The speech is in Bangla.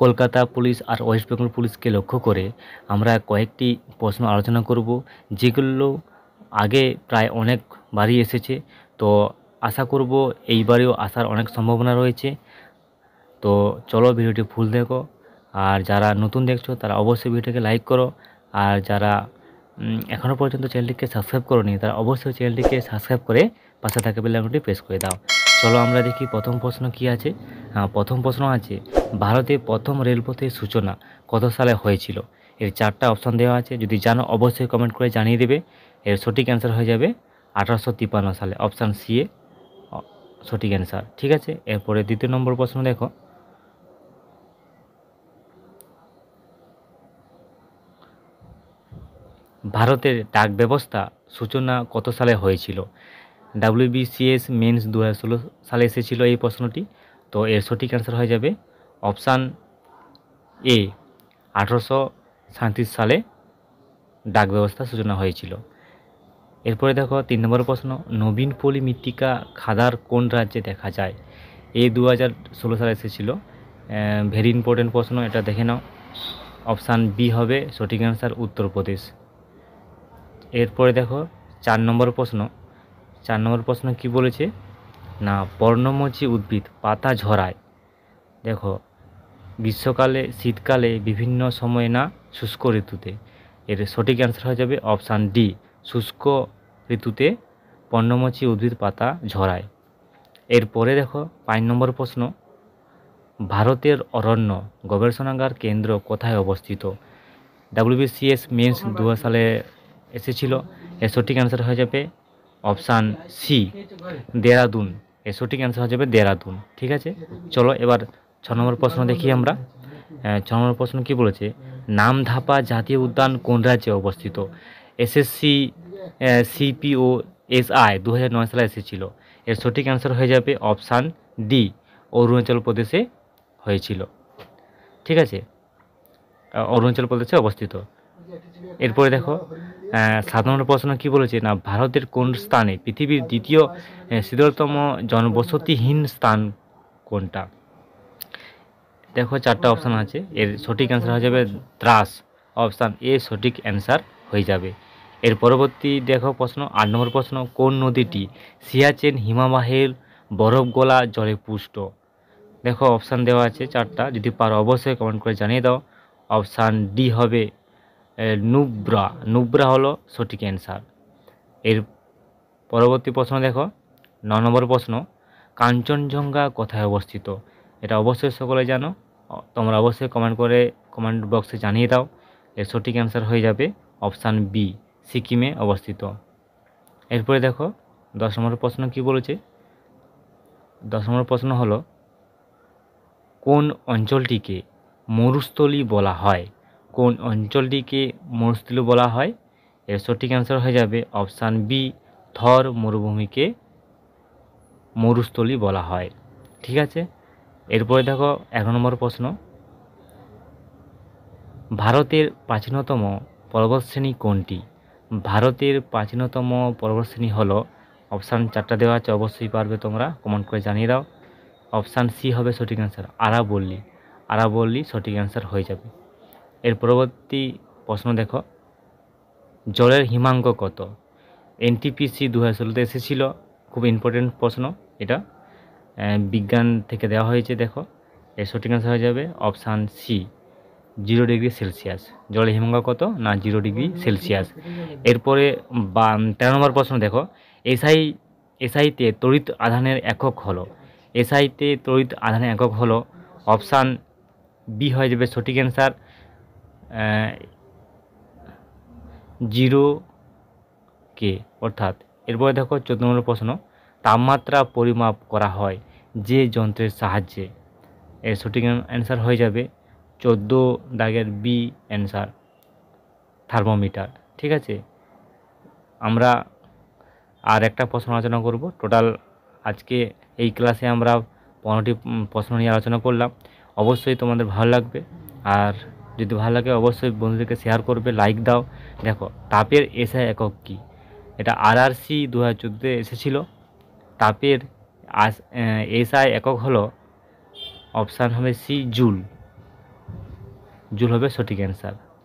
কলকাতা পুলিশ আর ওয়েস্ট বেঙ্গল পুলিশকে লক্ষ্য করে আমরা কয়েকটি প্রশ্ন আলোচনা করব, যেগুলো আগে প্রায় অনেকবারই এসেছে। তো আশা করব এইবারেও আসার অনেক সম্ভাবনা রয়েছে। তো চলো ভিডিওটি ফুল দেখো, আর যারা নতুন দেখছো তারা অবশ্যই ভিডিওটিকে লাইক করো, আর যারা এখনও পর্যন্ত চ্যানেলটিকে সাবস্ক্রাইব করোনি তারা অবশ্যই চ্যানেলটিকে সাবস্ক্রাইব করে পাশে থাকা বেল আইকনটি প্রেস করে দাও। চলো আমরা দেখি প্রথম প্রশ্ন কি আছে। প্রথম প্রশ্ন আছে, ভারতে প্রথম রেলপথের সূচনা কত সালে হয়েছিল? এর 4টা অপশান দেওয়া আছে, যদি জানো অবশ্যই কমেন্ট করে জানিয়ে দেবে। এর সঠিক অ্যান্সার হয়ে যাবে 1853 সালে, অপশান সি এ সঠিক অ্যান্সার। ঠিক আছে, এরপরে দ্বিতীয় নম্বর প্রশ্ন দেখো, ভারতের ডাক ব্যবস্থা সূচনা কত সালে হয়েছিল? WBCS মেন্স 2016 সালে এসেছিল এই প্রশ্নটি। তো এর সঠিক অ্যান্সার হয়ে যাবে অপশান এ 1837 সালে ডাক ব্যবস্থা সূচনা হয়েছিল। এরপরে দেখো 3 নম্বর প্রশ্ন, নবীন পলি মৃত্তিকা খাদার কোন রাজ্যে দেখা যায়? এই 2016 সালে এসেছিল। ভেরি ইম্পর্টেন্ট প্রশ্ন, এটা দেখে নাও। অপশান বি হবে সঠিক অ্যান্সার, উত্তরপ্রদেশ। এরপরে দেখো 4 নম্বর প্রশ্ন। 4 নম্বর প্রশ্ন কি বলেছে না, পর্ণমোচী উদ্ভিদ পাতা ঝরায় দেখো গ্রীষ্মকালে, শীতকালে, বিভিন্ন সময়ে না শুষ্ক ঋতুতে? এর সঠিক অ্যান্সার হয়ে যাবে অপশান ডি, শুষ্ক ঋতুতে পর্ণমোচী উদ্ভিদ পাতা ঝরায়। এরপরে দেখো 5 নম্বর প্রশ্ন, ভারতের অরণ্য গবেষণাগার কেন্দ্র কোথায় অবস্থিত? WBCS মেন্স 2000 সালে এসেছিল। এর সঠিক অ্যান্সার হয়ে যাবে অপশান সি, দেরাদুন। এর সঠিক অ্যান্সার হয়ে যাবে দেরাদুন। ঠিক আছে, চলো এবার 6 নম্বর প্রশ্ন দেখি আমরা। 6 নম্বর প্রশ্ন কি বলেছে, নামধাপা জাতীয় উদ্যান কোন রাজ্যে অবস্থিত? SSC CPOSI 2009 সালে এসেছিল। এর সঠিক অ্যান্সার হয়ে যাবে অপশান ডি, অরুণাচল প্রদেশে হয়েছিল। ঠিক আছে, অরুণাচল প্রদেশে অবস্থিত। এরপরে দেখো 7 নম্বর প্রশ্ন কি বলেছে না, ভারতের কোন স্থানে পৃথিবীর দ্বিতীয় শীতলতম জনবসতিহীন স্থান কোনটা? দেখো 4টা অপশান আছে, এর সঠিক অ্যান্সার হয়ে যাবে দ্রাস, অপশান এ সঠিক অ্যান্সার হয়ে যাবে। এর পরবর্তী দেখো প্রশ্ন 8 নম্বর প্রশ্ন, কোন নদীটি সিয়াচেন হিমবাহের বরফ গলা জলে পুষ্ট? দেখো অপশান দেওয়া আছে 4টা, যদি পারো অবশ্যই কমেন্ট করে জানিয়ে দাও। অপশান ডি হবে নুব্রা, নুব্রা হলো সঠিক অ্যান্সার। এর পরবর্তী প্রশ্ন দেখো 9 নম্বর প্রশ্ন, কাঞ্চনজঙ্ঘা কোথায় অবস্থিত? এটা অবশ্যই সকলে জানো, তোমরা অবশ্যই কমেন্ট বক্সে জানিয়ে দাও। এর সঠিক অ্যান্সার হয়ে যাবে অপশান বি, সিকিমে অবস্থিত। এরপরে দেখো 10 নম্বর প্রশ্ন কি বলেছে। 10 নম্বর প্রশ্ন হলো, কোন অঞ্চলটিকে মরুস্থলী বলা হয়? কোন অঞ্চলটিকে মরুস্থলী বলা হয়? এর সঠিক অ্যান্সার হয়ে যাবে অপশান বি, থর মরুভূমিকে মরুস্থলী বলা হয়। ঠিক আছে, এরপরে দেখো 11 নম্বর প্রশ্ন, ভারতের প্রাচীনতম পর্বতশ্রেণী কোনটি? ভারতের প্রাচীনতম পর্বতশ্রেণী হলো, অপশান 4টা দেওয়া আছে, অবশ্যই পারবে তোমরা, কমেন্ট করে জানিয়ে দাও। অপশান সি হবে সঠিক অ্যান্সার, আরাবল্লী। আরাবল্লী সঠিক অ্যান্সার হয়ে যাবে। এর পরবর্তী প্রশ্ন দেখো, জলের হিমাঙ্ক কত? NTPC 2016 এসেছিল, খুব ইম্পর্টেন্ট প্রশ্ন এটা, বিজ্ঞান থেকে দেওয়া হয়েছে। দেখো এর সঠিক অ্যান্সার হয়ে যাবে অপশান সি, 0 ডিগ্রি সেলসিয়াস। জলের হিমাঙ্ক কত না 0 ডিগ্রি সেলসিয়াস। এরপরে 13 নম্বর প্রশ্ন দেখো, এসআইতে তড়িৎ আধানের একক হলো? এসআইতে তড়িৎ আধানের একক হলো অপশান বি হয়ে যাবে সঠিক অ্যান্সার, 0 কে অর্থাৎ। এরপরে দেখো 14 নম্বর প্রশ্ন, তাপমাত্রা পরিমাপ করা হয় যে যন্ত্রের সাহায্যে? এর সঠিক অ্যান্সার হয়ে যাবে 14 দাগের বি অ্যান্সার, থার্মোমিটার। ঠিক আছে, আমরা আর একটা প্রশ্ন আলোচনা করব। টোটাল আজকে এই ক্লাসে আমরা 15টি প্রশ্ন নিয়ে আলোচনা করলাম। অবশ্যই তোমাদের ভালো লাগবে, আর যদি ভালো লাগে অবশ্যই বন্ধুদেরকে শেয়ার করবে, লাইক দাও। দেখো তাপের এসআই একক কী? এটা RRC 2014 এসেছিল। তাপের এসআই একক হলো অপশান হবে সি, জুল। জুল হবে সঠিক অ্যান্সার।